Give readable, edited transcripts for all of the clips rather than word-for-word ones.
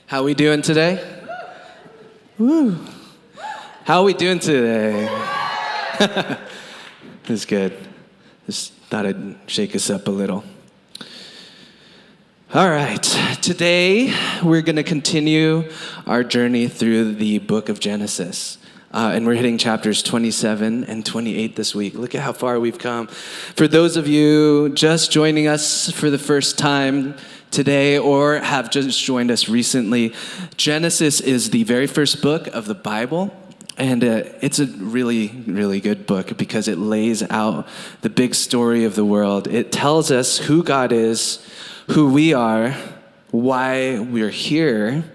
How we doing today? Woo. How are we doing today? That's good. Just thought I'd shake us up a little. All right. Today, we're going to continue our journey through the book of Genesis. And we're hitting chapters 27 and 28 this week. Look at how far we've come. For those of you just joining us for the first time today or have just joined us recently, Genesis is the very first book of the Bible. And it's a really, really good book because it lays out the big story of the world. It tells us who God is, who we are, why we're here,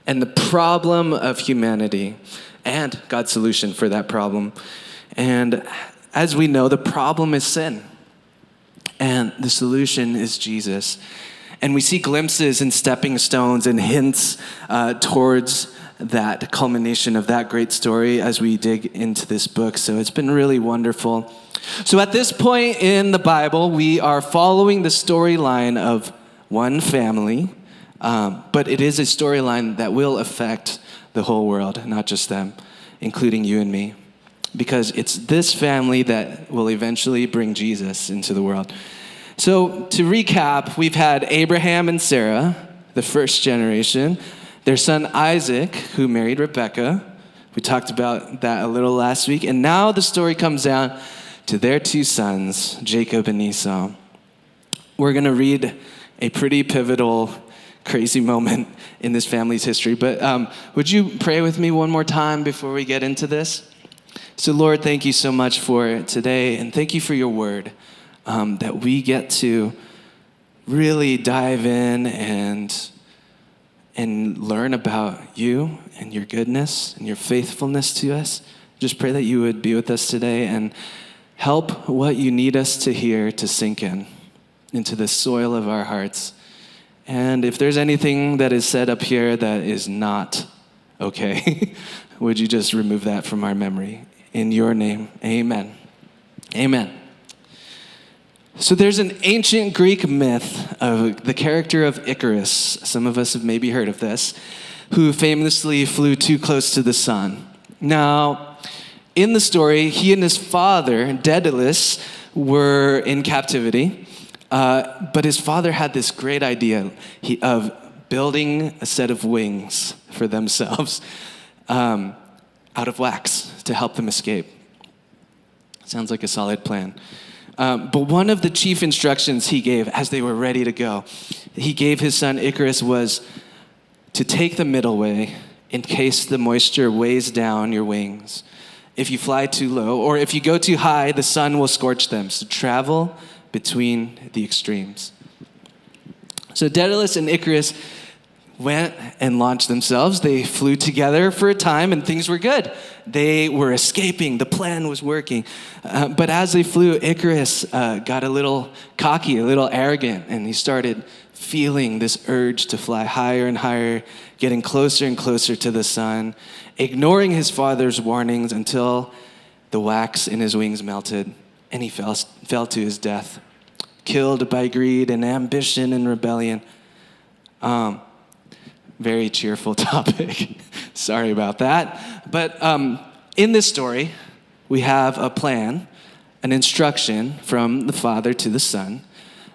and the problem of humanity, and God's solution for that problem. And as we know, the problem is sin, and the solution is Jesus. And we see glimpses and stepping stones and hints towards that culmination of that great story as we dig into this book. So it's been really wonderful. So at this point in the Bible, we are following the storyline of one family, but it is a storyline that will affect the whole world, not just them, including you and me, because it's this family that will eventually bring Jesus into the world. So to recap, we've had Abraham and Sarah, the first generation, their son Isaac, who married Rebekah. We talked about that a little last week. And now the story comes down to their two sons, Jacob and Esau. We're going to read a pretty pivotal, crazy moment in this family's history. But would you pray with me one more time before we get into this? So Lord, thank you so much for today. And thank you for your word, that we get to really dive in and learn about you and your goodness and your faithfulness to us. Just pray that you would be with us today and help what you need us to hear to sink into the soil of our hearts. And if there's anything that is said up here that is not okay, would you just remove that from our memory? In your name, amen. Amen. So there's an ancient Greek myth of the character of Icarus. Some of us have maybe heard of this, who famously flew too close to the sun. Now, in the story, he and his father, Daedalus, were in captivity, but his father had this great idea of building a set of wings for themselves out of wax to help them escape. Sounds like a solid plan. But one of the chief instructions he gave as they were ready to go, he gave his son Icarus, was to take the middle way in case the moisture weighs down your wings. If you fly too low, or if you go too high, the sun will scorch them. So travel between the extremes. So Daedalus and Icarus went and launched themselves. They flew together for a time and things were good. They were escaping. The plan was working. But as they flew, Icarus got a little cocky, a little arrogant, and he started feeling this urge to fly higher and higher, getting closer and closer to the sun, ignoring his father's warnings until the wax in his wings melted and he fell to his death, killed by greed and ambition and rebellion. Very cheerful topic. Sorry about that. But in this story, we have a plan, an instruction from the father to the son,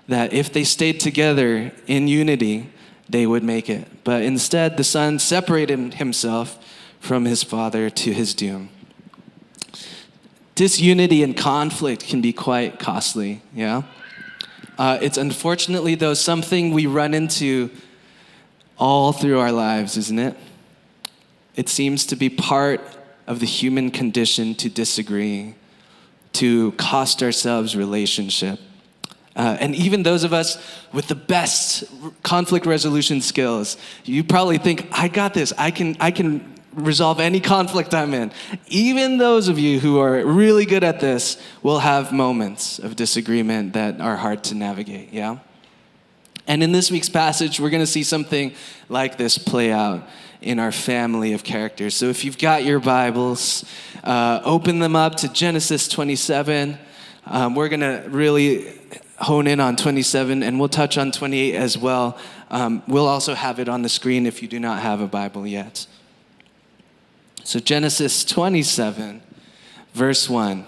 that if they stayed together in unity, they would make it. But instead, the son separated himself from his father to his doom. Disunity and conflict can be quite costly, yeah? It's unfortunately, though, something we run into all through our lives, isn't it? It seems to be part of the human condition to disagree, to cost ourselves relationship. And even those of us with the best conflict resolution skills, you probably think, I got this. I can resolve any conflict I'm in. Even those of you who are really good at this will have moments of disagreement that are hard to navigate, yeah? And in this week's passage, we're going to see something like this play out in our family of characters. So if you've got your Bibles, open them up to Genesis 27. We're going to really hone in on 27, and we'll touch on 28 as well. We'll also have it on the screen if you do not have a Bible yet. So Genesis 27, verse 1.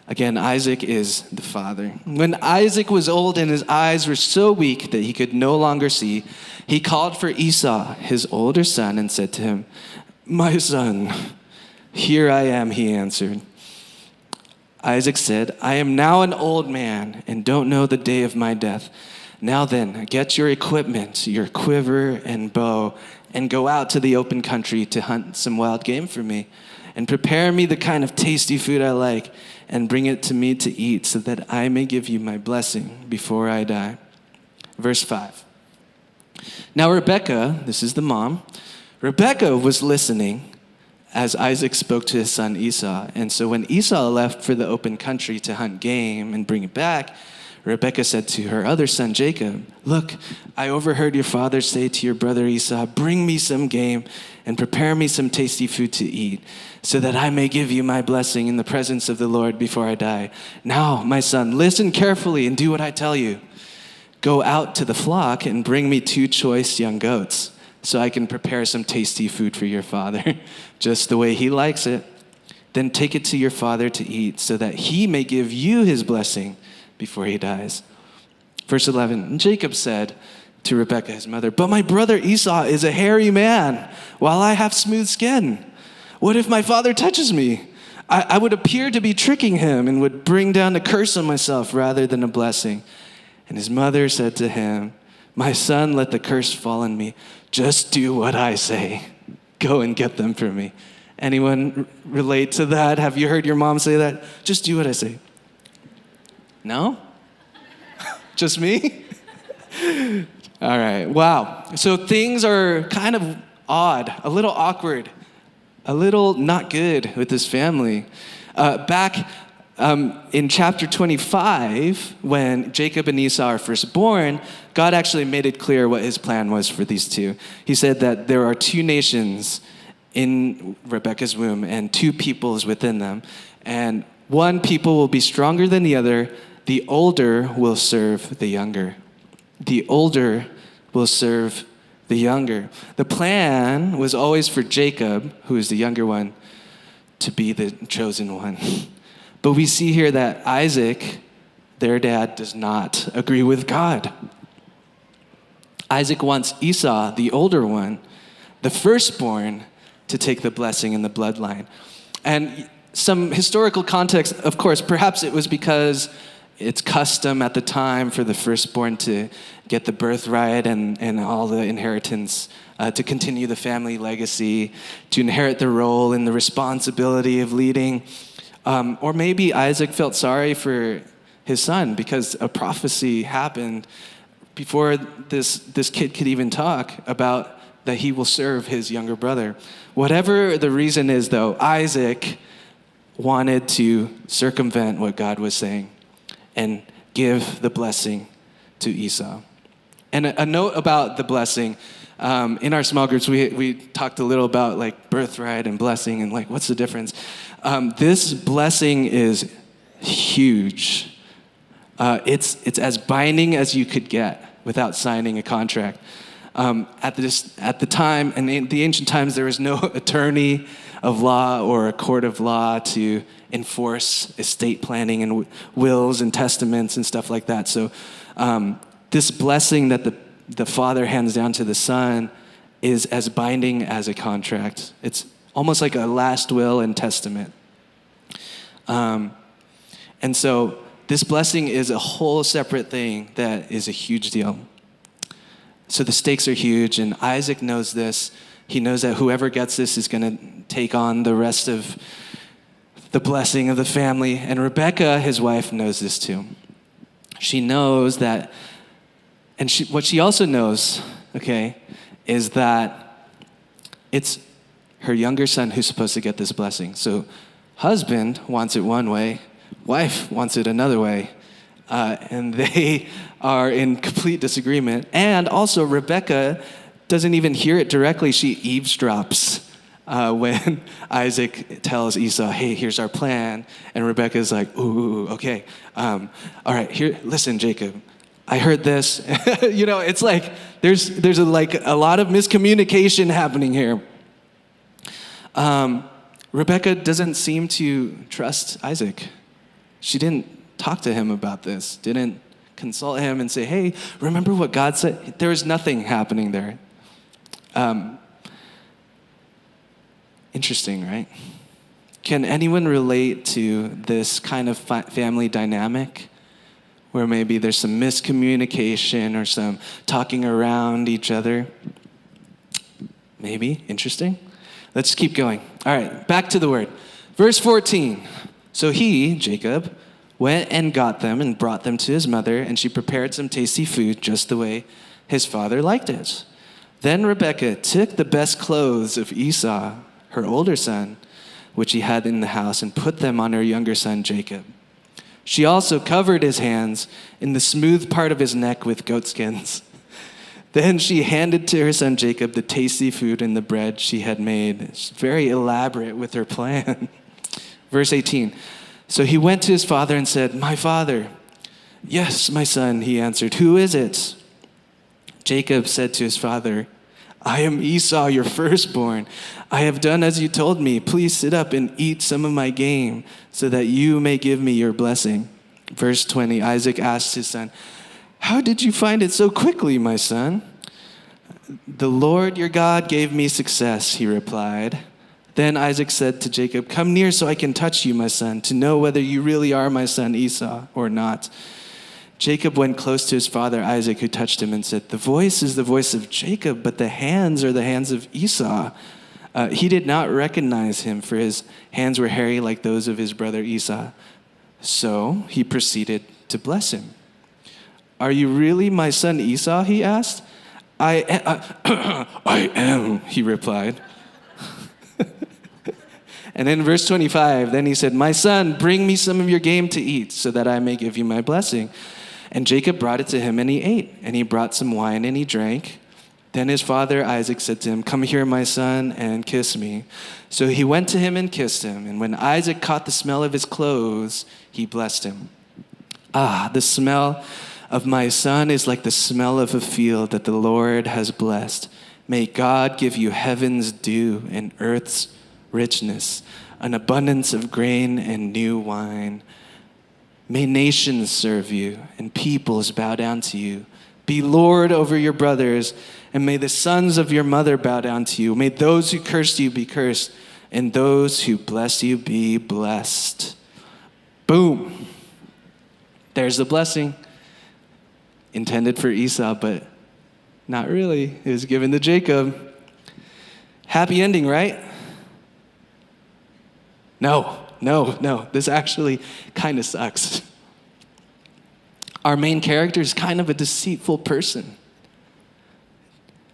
Again, Isaac is the father. When Isaac was old and his eyes were so weak that he could no longer see, he called for Esau, his older son, and said to him, "My son." "Here I am," he answered. Isaac said, "I am now an old man and don't know the day of my death. Now then, get your equipment, your quiver and bow, and go out to the open country to hunt some wild game for me, and prepare me the kind of tasty food I like, and bring it to me to eat, so that I may give you my blessing before I die." Verse 5. Now Rebekah, this is the mom, Rebekah was listening as Isaac spoke to his son Esau. And so when Esau left for the open country to hunt game and bring it back, Rebekah said to her other son Jacob, "Look, I overheard your father say to your brother Esau, 'Bring me some game and prepare me some tasty food to eat, so that I may give you my blessing in the presence of the Lord before I die. Now, my son, listen carefully and do what I tell you. Go out to the flock and bring me 2 choice young goats, so I can prepare some tasty food for your father, just the way he likes it. Then take it to your father to eat, so that he may give you his blessing before he dies." Verse 11, Jacob said to Rebekah, his mother, "But my brother Esau is a hairy man, while I have smooth skin. What if my father touches me? I would appear to be tricking him and would bring down a curse on myself rather than a blessing." And his mother said to him, "My son, let the curse fall on me. Just do what I say. Go and get them for me." Anyone relate to that? Have you heard your mom say that? Just do what I say. No? Just me? All right, wow. So things are kind of odd, a little awkward, a little not good with this family. Back in chapter 25, when Jacob and Esau are first born, God actually made it clear what his plan was for these two. He said that there are 2 nations in Rebekah's womb and 2 peoples within them. And one people will be stronger than the other. The older will serve the younger. The older will serve the younger. The plan was always for Jacob, who is the younger one, to be the chosen one. But we see here that Isaac, their dad, does not agree with God. Isaac wants Esau, the older one, the firstborn, to take the blessing in the bloodline. And some historical context, of course, perhaps it was because it's custom at the time for the firstborn to get the birthright and all the inheritance, to continue the family legacy, to inherit the role and the responsibility of leading. Or maybe Isaac felt sorry for his son because a prophecy happened before this kid could even talk about that he will serve his younger brother. Whatever the reason is, though, Isaac wanted to circumvent what God was saying and give the blessing to Esau. And a note about the blessing, in our small groups, we talked a little about like birthright and blessing and like, what's the difference? This blessing is huge. It's as binding as you could get without signing a contract. At the time, and in the ancient times, there was no attorney of law or a court of law to enforce estate planning and wills and testaments and stuff like that. So this blessing that the father hands down to the son is as binding as a contract. It's almost like a last will and testament. And so this blessing is a whole separate thing that is a huge deal. So the stakes are huge, and Isaac knows this. He knows that whoever gets this is going to take on the rest of the blessing of the family. And Rebekah, his wife, knows this too. She knows that, and what she also knows, okay, is that it's her younger son who's supposed to get this blessing. So husband wants it one way, wife wants it another way. And they are in complete disagreement. And also, Rebekah doesn't even hear it directly. She eavesdrops when Isaac tells Esau, "Hey, here's our plan." And Rebekah's like, "Ooh, okay. All right, here, listen, Jacob. I heard this. It's like there's a lot of miscommunication happening here. Rebecca doesn't seem to trust Isaac. She didn't talk to him about this, didn't consult him and say, hey, remember what God said? There was nothing happening there. Interesting, right? Can anyone relate to this kind of family dynamic where maybe there's some miscommunication or some talking around each other? Maybe. Interesting. Let's keep going. All right, back to the word. Verse 14. So he, Jacob, went and got them and brought them to his mother, and she prepared some tasty food just the way his father liked it. Then Rebekah took the best clothes of Esau, her older son, which he had in the house, and put them on her younger son Jacob. She also covered his hands and the smooth part of his neck with goatskins. Then she handed to her son Jacob the tasty food and the bread she had made. It's very elaborate with her plan. Verse 18. So he went to his father and said, my father. Yes, my son, he answered. Who is it? Jacob said to his father, I am Esau, your firstborn. I have done as you told me. Please sit up and eat some of my game so that you may give me your blessing. Verse 20, Isaac asked his son, how did you find it so quickly, my son? The Lord your God gave me success, he replied. Then Isaac said to Jacob, come near so I can touch you, my son, to know whether you really are my son Esau or not. Jacob went close to his father Isaac, who touched him and said, the voice is the voice of Jacob, but the hands are the hands of Esau. He did not recognize him, for his hands were hairy like those of his brother Esau. So he proceeded to bless him. Are you really my son Esau? He asked. I am, he replied. And in verse 25, then he said, my son, bring me some of your game to eat so that I may give you my blessing. And Jacob brought it to him and he ate. And he brought some wine and he drank. Then his father Isaac said to him, come here, my son, and kiss me. So he went to him and kissed him. And when Isaac caught the smell of his clothes, he blessed him. The smell of my son is like the smell of a field that the Lord has blessed. May God give you heaven's dew and earth's richness, an abundance of grain and new wine. May nations serve you and peoples bow down to you. Be Lord over your brothers, and may the sons of your mother bow down to you. May those who curse you be cursed, and those who bless you be blessed. Boom. There's the blessing. Intended for Esau, but not really. It was given to Jacob. Happy ending, right? No. This actually kind of sucks. Our main character is kind of a deceitful person.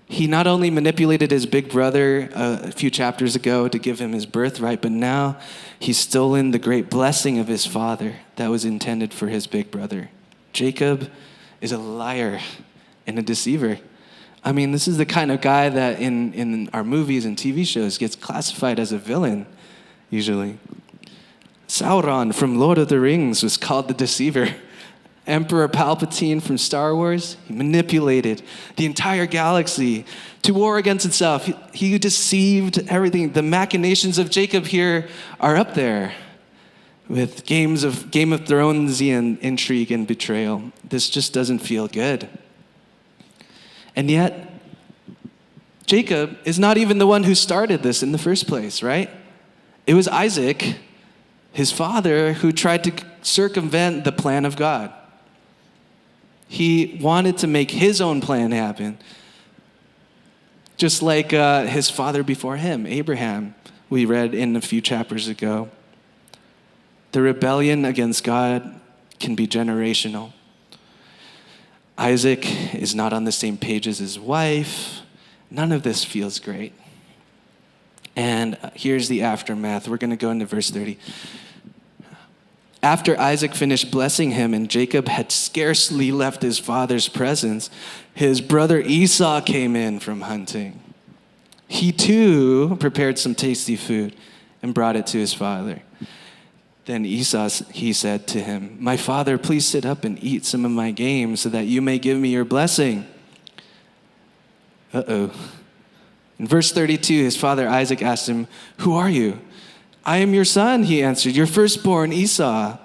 He not only manipulated his big brother a few chapters ago to give him his birthright, but now he's stolen the great blessing of his father that was intended for his big brother. Jacob is a liar and a deceiver. I mean, this is the kind of guy that in our movies and TV shows gets classified as a villain, usually. Sauron from Lord of the Rings was called the deceiver. Emperor Palpatine from Star Wars, he manipulated the entire galaxy to war against itself. He deceived everything. The machinations of Jacob here are up there with Game of Thronesian intrigue and betrayal. This just doesn't feel good. And yet, Jacob is not even the one who started this in the first place, right? It was Isaac, his father, who tried to circumvent the plan of God. He wanted to make his own plan happen, just like his father before him, Abraham, we read in a few chapters ago. The rebellion against God can be generational. Isaac is not on the same page as his wife. None of this feels great. And here's the aftermath. We're going to go into verse 30. After Isaac finished blessing him and Jacob had scarcely left his father's presence, his brother Esau came in from hunting. He too prepared some tasty food and brought it to his father. Then Esau, he said to him, "My father, please sit up and eat some of my game so that you may give me your blessing." Uh-oh. In verse 32, his father Isaac asked him, "Who are you?" "I am your son," he answered, "your firstborn Esau."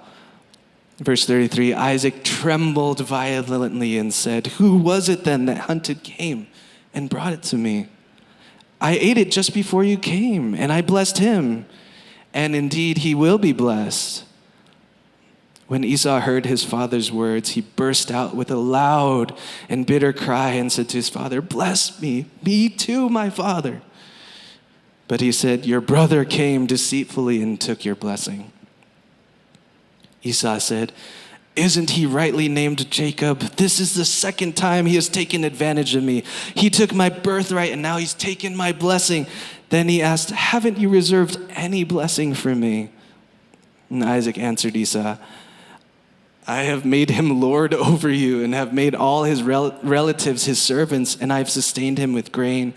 Verse 33, Isaac trembled violently and said, "Who was it then that hunted game and brought it to me? I ate it just before you came, and I blessed him. And indeed, he will be blessed." When Esau heard his father's words, he burst out with a loud and bitter cry and said to his father, "Bless me too, my father." But he said, "Your brother came deceitfully and took your blessing." Esau said, "Isn't he rightly named Jacob? This is the second time he has taken advantage of me. He took my birthright and now he's taken my blessing." Then he asked, "Haven't you reserved any blessing for me?" And Isaac answered Esau, "I have made him lord over you and have made all his relatives his servants, and I have sustained him with grain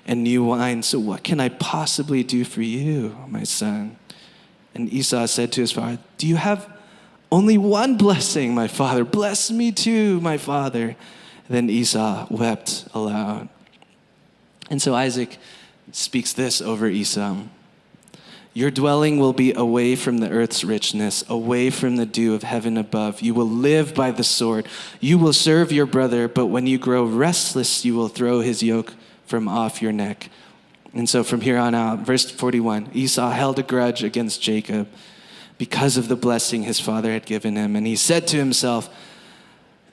and new wine. So what can I possibly do for you, my son?" And Esau said to his father, "Do you have only one blessing, my father? Bless me too, my father." Then Esau wept aloud. And so Isaac speaks this over Esau: "Your dwelling will be away from the earth's richness, away from the dew of heaven above. You will live by the sword. You will serve your brother, but when you grow restless, you will throw his yoke from off your neck." And so from here on out, verse 41, Esau held a grudge against Jacob because of the blessing his father had given him. And he said to himself,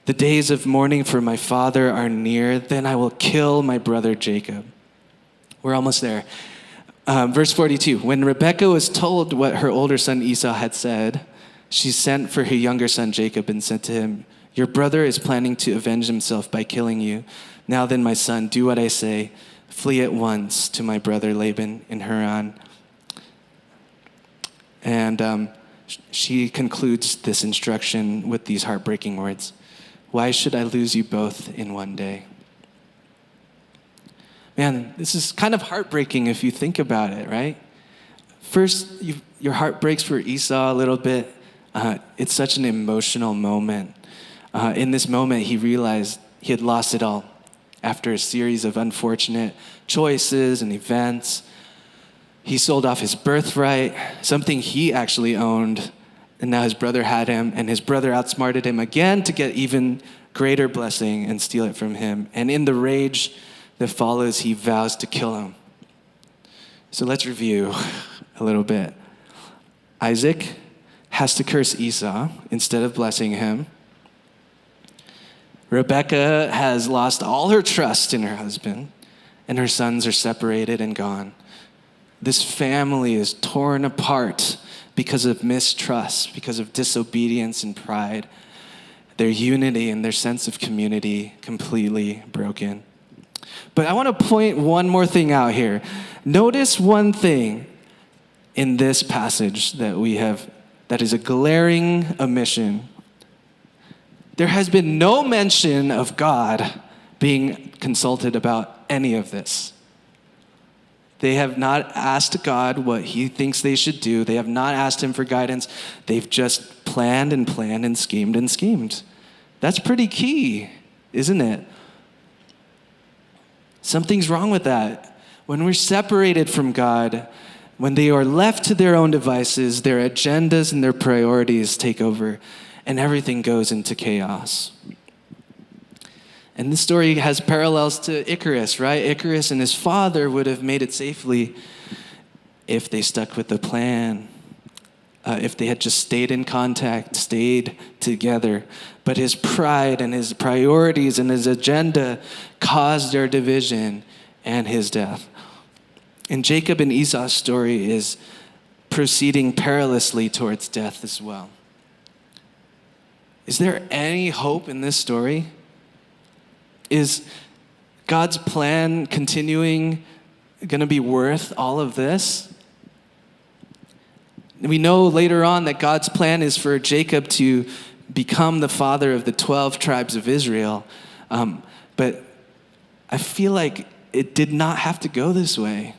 "The days of mourning for my father are near. Then I will kill my brother Jacob." We're almost there. Verse 42, when Rebekah was told what her older son Esau had said, she sent for her younger son Jacob and said to him, "Your brother is planning to avenge himself by killing you. Now then, my son, do what I say. Flee at once to my brother Laban in Haran." And she concludes this instruction with these heartbreaking words: "Why should I lose you both in one day?" Man, this is kind of heartbreaking if you think about it, right? First, your heart breaks for Esau a little bit. It's such an emotional moment. In this moment, he realized he had lost it all after a series of unfortunate choices and events. He sold off his birthright, something he actually owned, and now his brother had him, and his brother outsmarted him again to get even greater blessing and steal it from him. And in the rage that follows, he vows to kill him. So let's review a little bit. Isaac has to curse Esau instead of blessing him. Rebekah has lost all her trust in her husband, and her sons are separated and gone. This family is torn apart because of mistrust, because of disobedience and pride. Their unity and their sense of community completely broken. But I want to point one more thing out here. Notice one thing in this passage that we have that is a glaring omission. There has been no mention of God being consulted about any of this. They have not asked God what he thinks they should do. They have not asked him for guidance. They've just planned and planned and schemed and schemed. That's pretty key, isn't it? Something's wrong with that. When we're separated from God, when they are left to their own devices, their agendas and their priorities take over, and everything goes into chaos. And this story has parallels to Icarus, right? Icarus and his father would have made it safely if they stuck with the plan, if they had just stayed in contact, stayed together. But his pride and his priorities and his agenda caused their division and his death. And Jacob and Esau's story is proceeding perilously towards death as well. Is there any hope in this story? Is God's plan continuing going to be worth all of this? We know later on that God's plan is for Jacob to become the father of the 12 tribes of Israel. But I feel like it did not have to go this way.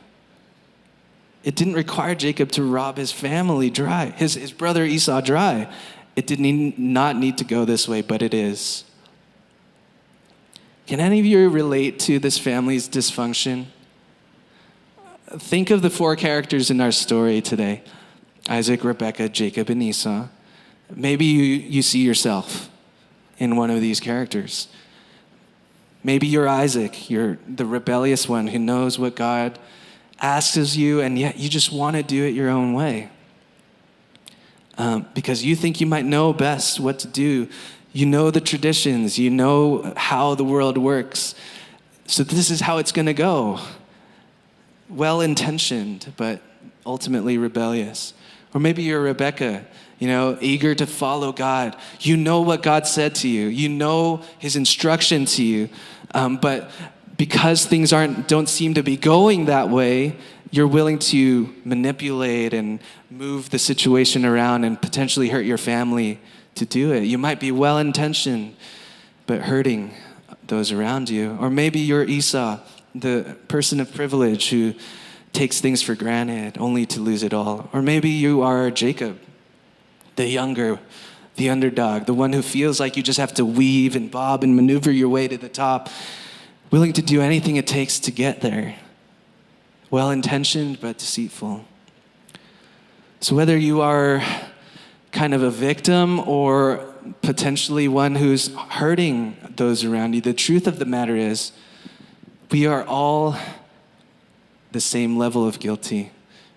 It didn't require Jacob to rob his family dry, his brother Esau dry. It did not need to go this way, but it is. Can any of you relate to this family's dysfunction? Think of the 4 characters in our story today: Isaac, Rebekah, Jacob, and Esau. Maybe you see yourself in one of these characters. Maybe you're Isaac. You're the rebellious one who knows what God asks of you, and yet you just want to do it your own way. Because you think you might know best what to do. You know the traditions. You know how the world works. So this is how it's going to go. Well-intentioned, but ultimately rebellious. Or maybe you're Rebekah, eager to follow God. You know what God said to you. You know his instruction to you. But because things don't seem to be going that way, you're willing to manipulate and move the situation around and potentially hurt your family to do it. You might be well-intentioned, but hurting those around you. Or maybe you're Esau, the person of privilege who takes things for granted only to lose it all. Or maybe you are Jacob, the younger, the underdog, the one who feels like you just have to weave and bob and maneuver your way to the top, willing to do anything it takes to get there. Well-intentioned, but deceitful. So whether you are kind of a victim or potentially one who's hurting those around you, the truth of the matter is we are all the same level of guilty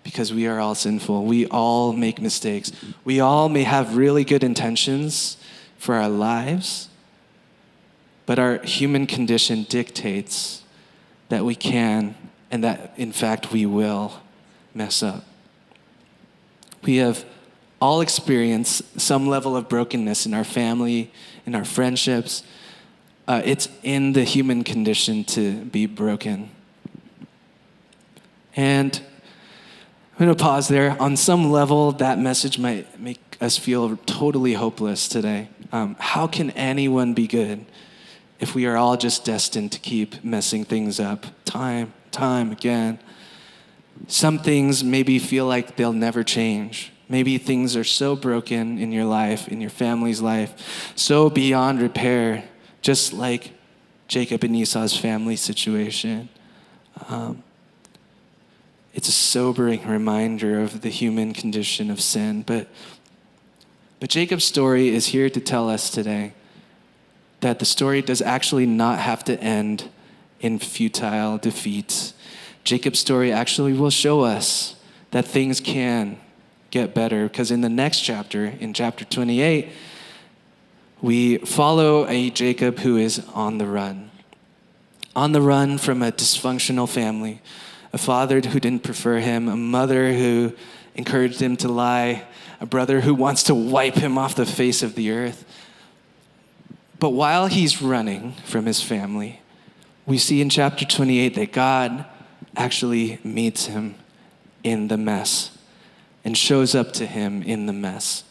because we are all sinful. We all make mistakes. We all may have really good intentions for our lives, but our human condition dictates that we can and that, in fact, we will mess up. We have all experienced some level of brokenness in our family, in our friendships. It's in the human condition to be broken. And I'm going to pause there. On some level, that message might make us feel totally hopeless today. How can anyone be good if we are all just destined to keep messing things up time again? Some things maybe feel like they'll never change. Maybe things are so broken in your life, in your family's life, so beyond repair, just like Jacob and Esau's family situation. It's a sobering reminder of the human condition of sin. But Jacob's story is here to tell us today that the story does actually not have to end in futile defeat. Jacob's story actually will show us that things can get better, because in the next chapter, in chapter 28, we follow a Jacob who is on the run from a dysfunctional family, a father who didn't prefer him, a mother who encouraged him to lie, a brother who wants to wipe him off the face of the earth. But while he's running from his family, we see in chapter 28 that God actually meets him in the mess and shows up to him in the mess.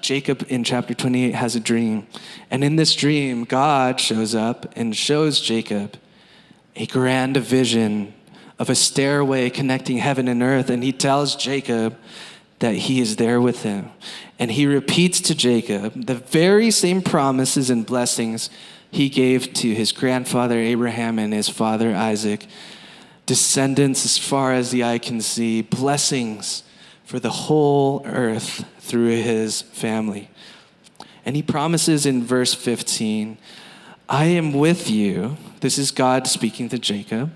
Jacob in chapter 28 has a dream. And in this dream, God shows up and shows Jacob a grand vision of a stairway connecting heaven and earth. And he tells Jacob that he is there with him. And he repeats to Jacob the very same promises and blessings he gave to his grandfather Abraham and his father Isaac. Descendants as far as the eye can see, blessings for the whole earth through his family. And he promises in verse 15, I am with you. This is God speaking to Jacob.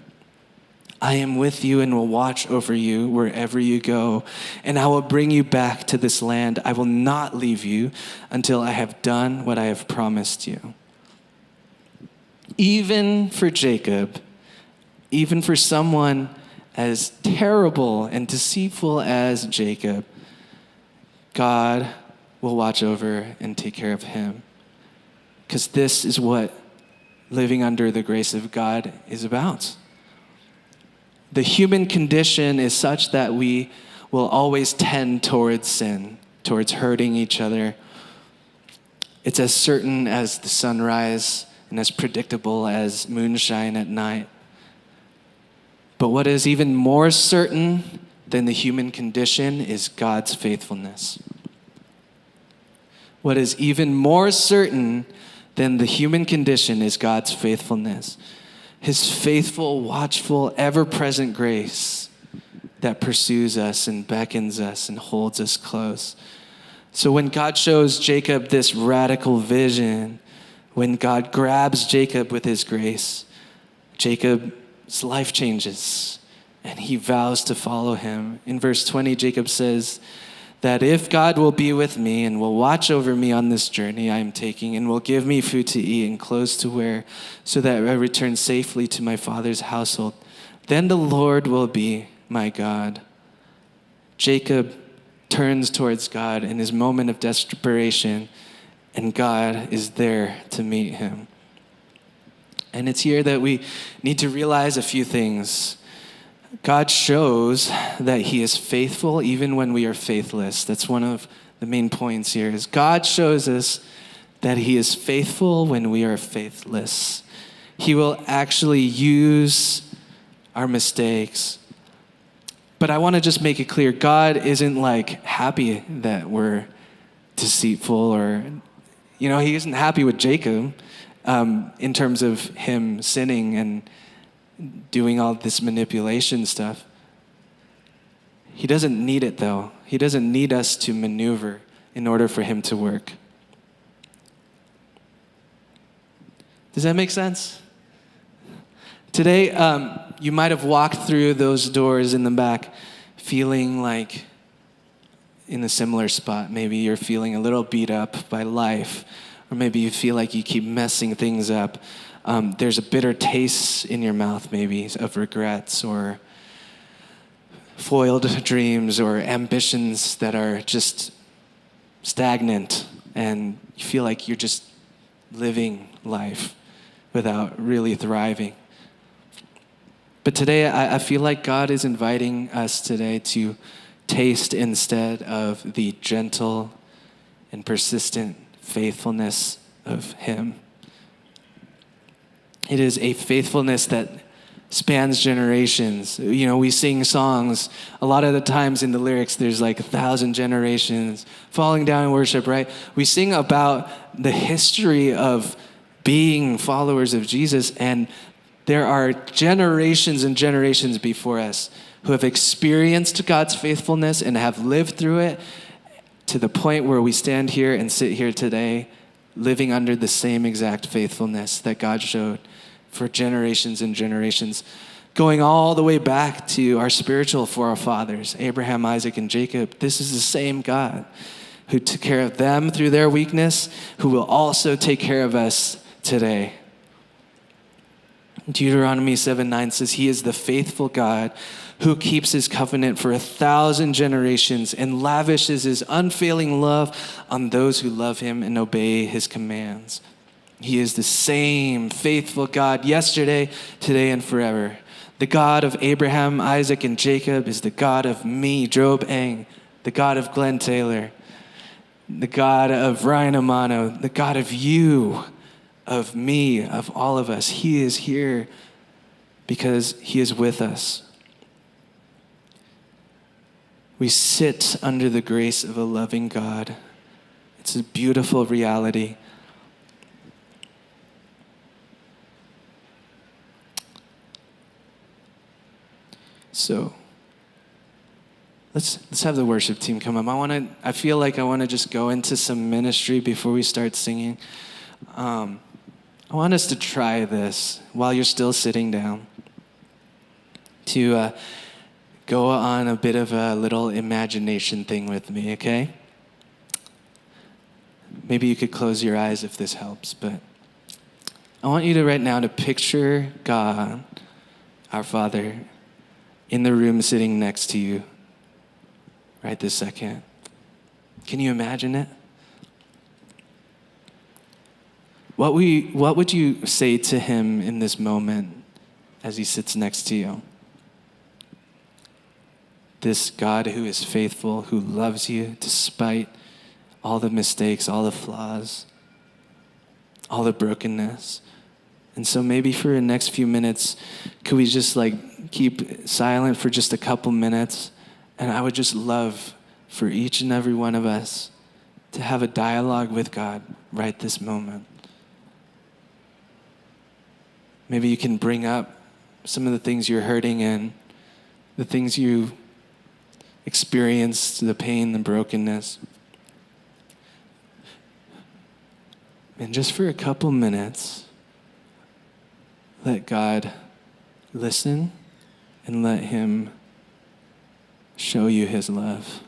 I am with you and will watch over you wherever you go, and I will bring you back to this land. I will not leave you until I have done what I have promised you. Even for Jacob, even for someone as terrible and deceitful as Jacob, God will watch over and take care of him. Because this is what living under the grace of God is about. The human condition is such that we will always tend towards sin, towards hurting each other. It's as certain as the sunrise and as predictable as moonshine at night. But what is even more certain than the human condition is God's faithfulness. What is even more certain than the human condition is God's faithfulness. His faithful, watchful, ever-present grace that pursues us and beckons us and holds us close. So when God shows Jacob this radical vision, when God grabs Jacob with his grace, Jacob's life changes and he vows to follow him. In verse 20, Jacob says that if God will be with me and will watch over me on this journey I am taking and will give me food to eat and clothes to wear so that I return safely to my father's household, then the Lord will be my God. Jacob turns towards God in his moment of desperation, and God is there to meet him. And it's here that we need to realize a few things. God shows that he is faithful even when we are faithless. That's one of the main points here is God shows us that he is faithful when we are faithless. He will actually use our mistakes. But I want to just make it clear, God isn't like happy that we're deceitful or, he isn't happy with Jacob in terms of him sinning and doing all this manipulation stuff. He doesn't need it though. He doesn't need us to maneuver in order for him to work. Does that make sense? Today, you might have walked through those doors in the back feeling like in a similar spot. Maybe you're feeling a little beat up by life, or maybe you feel like you keep messing things up. There's a bitter taste in your mouth maybe of regrets or foiled dreams or ambitions that are just stagnant, and you feel like you're just living life without really thriving. But today, I feel like God is inviting us today to taste instead of the gentle and persistent faithfulness of him. It is a faithfulness that spans generations. We sing songs. A lot of the times in the lyrics, there's like 1,000 generations falling down in worship, right? We sing about the history of being followers of Jesus, and there are generations and generations before us who have experienced God's faithfulness and have lived through it to the point where we stand here and sit here today living under the same exact faithfulness that God showed for generations and generations, going all the way back to our spiritual forefathers, Abraham, Isaac, and Jacob. This is the same God who took care of them through their weakness, who will also take care of us today. Deuteronomy 7:9 says, he is the faithful God who keeps his covenant for 1,000 generations and lavishes his unfailing love on those who love him and obey his commands. He is the same faithful God yesterday, today, and forever. The God of Abraham, Isaac, and Jacob is the God of me, Job Eng, the God of Glenn Taylor, the God of Ryan Amano, the God of you, of me, of all of us. He is here because he is with us. We sit under the grace of a loving God. It's a beautiful reality. So let's have the worship team come up. I feel like I want to just go into some ministry before we start singing. I want us to try this while you're still sitting down, to go on a bit of a little imagination thing with me, okay? Maybe you could close your eyes if this helps, but I want you to right now to picture God, our Father, in the room sitting next to you right this second. Can you imagine it? What would you say to him in this moment as he sits next to you? This God who is faithful, who loves you despite all the mistakes, all the flaws, all the brokenness. And so maybe for the next few minutes, could we just keep silent for just a couple minutes, and I would just love for each and every one of us to have a dialogue with God right this moment. Maybe you can bring up some of the things you're hurting in, the things you experienced, the pain, the brokenness. And just for a couple minutes, let God listen and let him show you his love.